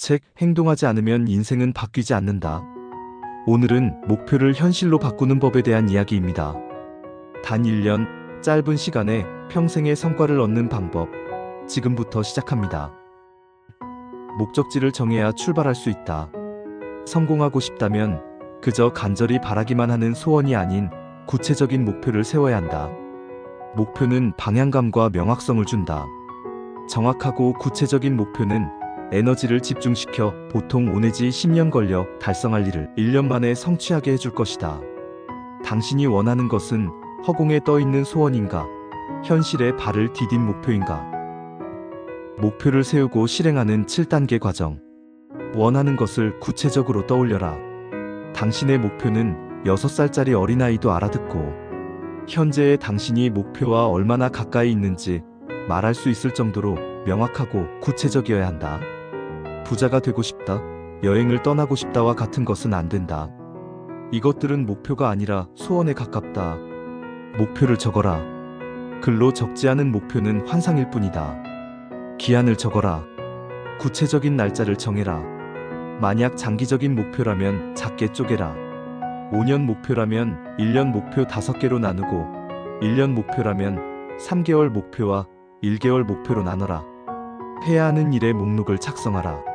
책 행동하지 않으면 인생은 바뀌지 않는다. 오늘은 목표를 현실로 바꾸는 법에 대한 이야기입니다. 단 1년, 짧은 시간에 평생의 성과를 얻는 방법, 지금부터 시작합니다. 목적지를 정해야 출발할 수 있다. 성공하고 싶다면 그저 간절히 바라기만 하는 소원이 아닌 구체적인 목표를 세워야 한다. 목표는 방향감과 명확성을 준다. 정확하고 구체적인 목표는 에너지를 집중시켜 보통 5 내지 10년 걸려 달성할 일을 1년 만에 성취하게 해줄 것이다. 당신이 원하는 것은 허공에 떠있는 소원인가? 현실에 발을 디딘 목표인가? 목표를 세우고 실행하는 7단계 과정. 원하는 것을 구체적으로 떠올려라. 당신의 목표는 6살짜리 어린아이도 알아듣고 현재의 당신이 목표와 얼마나 가까이 있는지 말할 수 있을 정도로 명확하고 구체적이어야 한다. 부자가 되고 싶다, 여행을 떠나고 싶다와 같은 것은 안 된다. 이것들은 목표가 아니라 소원에 가깝다. 목표를 적어라. 글로 적지 않은 목표는 환상일 뿐이다. 기한을 적어라. 구체적인 날짜를 정해라. 만약 장기적인 목표라면 작게 쪼개라. 5년 목표라면 1년 목표 5개로 나누고 1년 목표라면 3개월 목표와 1개월 목표로 나눠라. 해야 하는 일의 목록을 작성하라.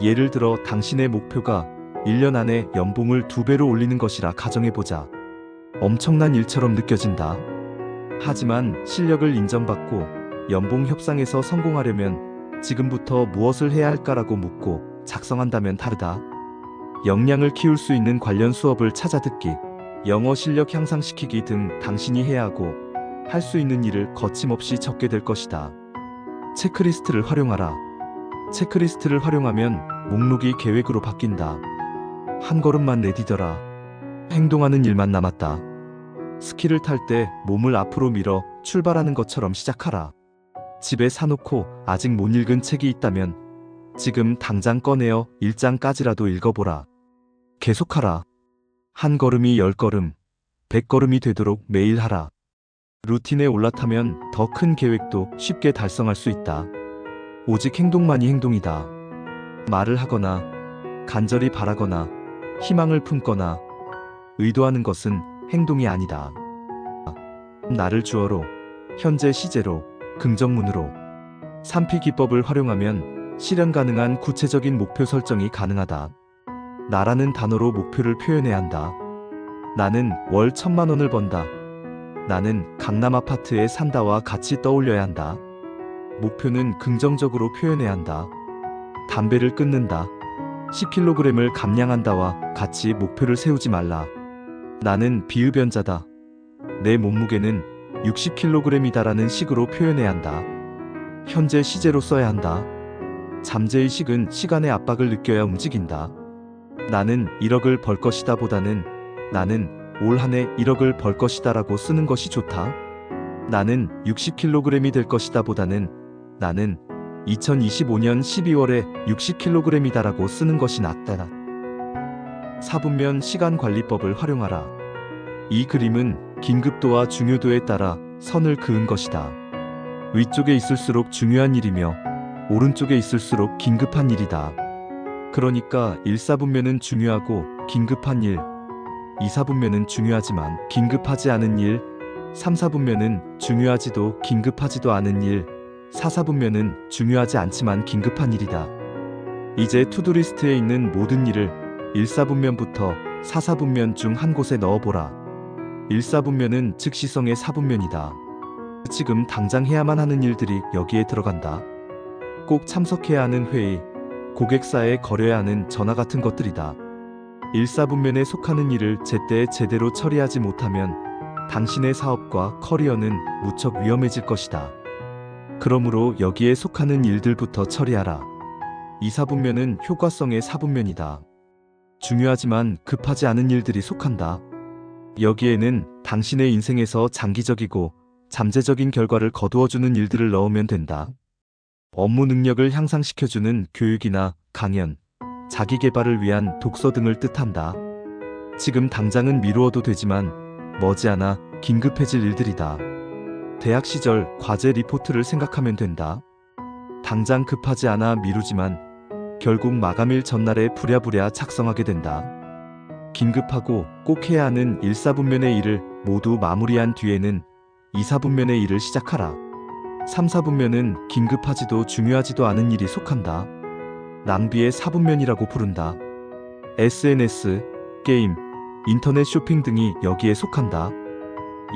예를 들어 당신의 목표가 1년 안에 연봉을 2배로 올리는 것이라 가정해보자. 엄청난 일처럼 느껴진다. 하지만 실력을 인정받고 연봉 협상에서 성공하려면 지금부터 무엇을 해야 할까라고 묻고 작성한다면 다르다. 역량을 키울 수 있는 관련 수업을 찾아 듣기, 영어 실력 향상시키기 등 당신이 해야 하고 할 수 있는 일을 거침없이 적게 될 것이다. 체크리스트를 활용하라. 체크리스트를 활용하면 목록이 계획으로 바뀐다. 한 걸음만 내디뎌라. 행동하는 일만 남았다. 스키를 탈 때 몸을 앞으로 밀어 출발하는 것처럼 시작하라. 집에 사놓고 아직 못 읽은 책이 있다면 지금 당장 꺼내어 1장까지라도 읽어보라. 계속하라. 한 걸음이 10걸음, 100걸음이 되도록 매일 하라. 루틴에 올라타면 더 큰 계획도 쉽게 달성할 수 있다. 오직 행동만이 행동이다. 말을 하거나 간절히 바라거나 희망을 품거나 의도하는 것은 행동이 아니다. 나를 주어로, 현재 시제로, 긍정문으로 3P 기법을 활용하면 실현 가능한 구체적인 목표 설정이 가능하다. 나라는 단어로 목표를 표현해야 한다. 나는 월 1,000만 원을 번다. 나는 강남 아파트에 산다와 같이 떠올려야 한다. 목표는 긍정적으로 표현해야 한다. 담배를 끊는다. 10kg을 감량한다와 같이 목표를 세우지 말라. 나는 비흡연자다. 내 몸무게는 60kg이다라는 식으로 표현해야 한다. 현재 시제로 써야 한다. 잠재의식은 시간의 압박을 느껴야 움직인다. 나는 1억을 벌 것이다 보다는 나는 올 한 해 1억을 벌 것이다 라고 쓰는 것이 좋다. 나는 60kg이 될 것이다 보다는 나는 2025년 12월에 60kg이다 라고 쓰는 것이 낫다. 4분면 시간관리법을 활용하라. 이 그림은 긴급도와 중요도에 따라 선을 그은 것이다. 위쪽에 있을수록 중요한 일이며 오른쪽에 있을수록 긴급한 일이다. 그러니까 1, 4분면은 중요하고 긴급한 일, 2, 4분면은 중요하지만 긴급하지 않은 일, 3, 4분면은 중요하지도 긴급하지도 않은 일, 4, 4분면은 중요하지 않지만 긴급한 일이다. 이제 투두리스트에 있는 모든 일을 1, 4분면부터 4, 4분면 중 한 곳에 넣어보라. 1, 4분면은 즉시성의 4분면이다. 지금 당장 해야만 하는 일들이 여기에 들어간다. 꼭 참석해야 하는 회의, 고객사에 걸어야 하는 전화 같은 것들이다. 1, 4분면에 속하는 일을 제때에 제대로 처리하지 못하면 당신의 사업과 커리어는 무척 위험해질 것이다. 그러므로 여기에 속하는 일들부터 처리하라. 2, 4분면은 효과성의 4분면이다. 중요하지만 급하지 않은 일들이 속한다. 여기에는 당신의 인생에서 장기적이고 잠재적인 결과를 거두어주는 일들을 넣으면 된다. 업무 능력을 향상시켜주는 교육이나 강연, 자기개발을 위한 독서 등을 뜻한다. 지금 당장은 미루어도 되지만 머지않아 긴급해질 일들이다. 대학 시절 과제 리포트를 생각하면 된다. 당장 급하지 않아 미루지만 결국 마감일 전날에 부랴부랴 작성하게 된다. 긴급하고 꼭 해야 하는 1, 4분면의 일을 모두 마무리한 뒤에는 2, 4분면의 일을 시작하라. 3, 4분면은 긴급하지도 중요하지도 않은 일이 속한다. 낭비의 4분면이라고 부른다. SNS, 게임, 인터넷 쇼핑 등이 여기에 속한다.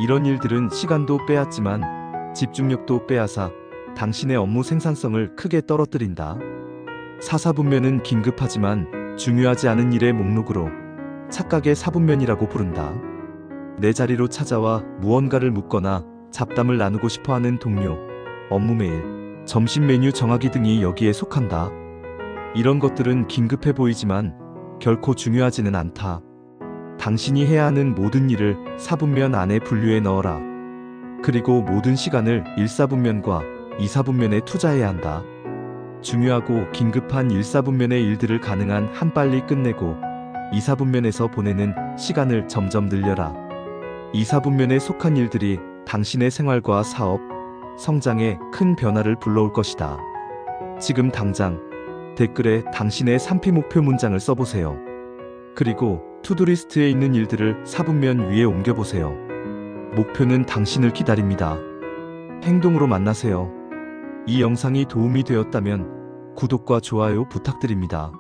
이런 일들은 시간도 빼앗지만 집중력도 빼앗아 당신의 업무 생산성을 크게 떨어뜨린다. 4, 4분면은 긴급하지만 중요하지 않은 일의 목록으로 착각의 4분면이라고 부른다. 내 자리로 찾아와 무언가를 묻거나 잡담을 나누고 싶어하는 동료, 업무 메일, 점심 메뉴 정하기 등이 여기에 속한다. 이런 것들은 긴급해 보이지만 결코 중요하지는 않다. 당신이 해야 하는 모든 일을 4분면 안에 분류해 넣어라. 그리고 모든 시간을 1, 4분면과 2, 4분면에 투자해야 한다. 중요하고 긴급한 1, 4분면의 일들을 가능한 한 빨리 끝내고 2, 4분면에서 보내는 시간을 점점 늘려라. 2, 4분면에 속한 일들이 당신의 생활과 사업, 성장에 큰 변화를 불러올 것이다. 지금 당장 댓글에 당신의 3P 목표 문장을 써보세요. 그리고 투두리스트에 있는 일들을 4분면 위에 옮겨보세요. 목표는 당신을 기다립니다. 행동으로 만나세요. 이 영상이 도움이 되었다면 구독과 좋아요 부탁드립니다.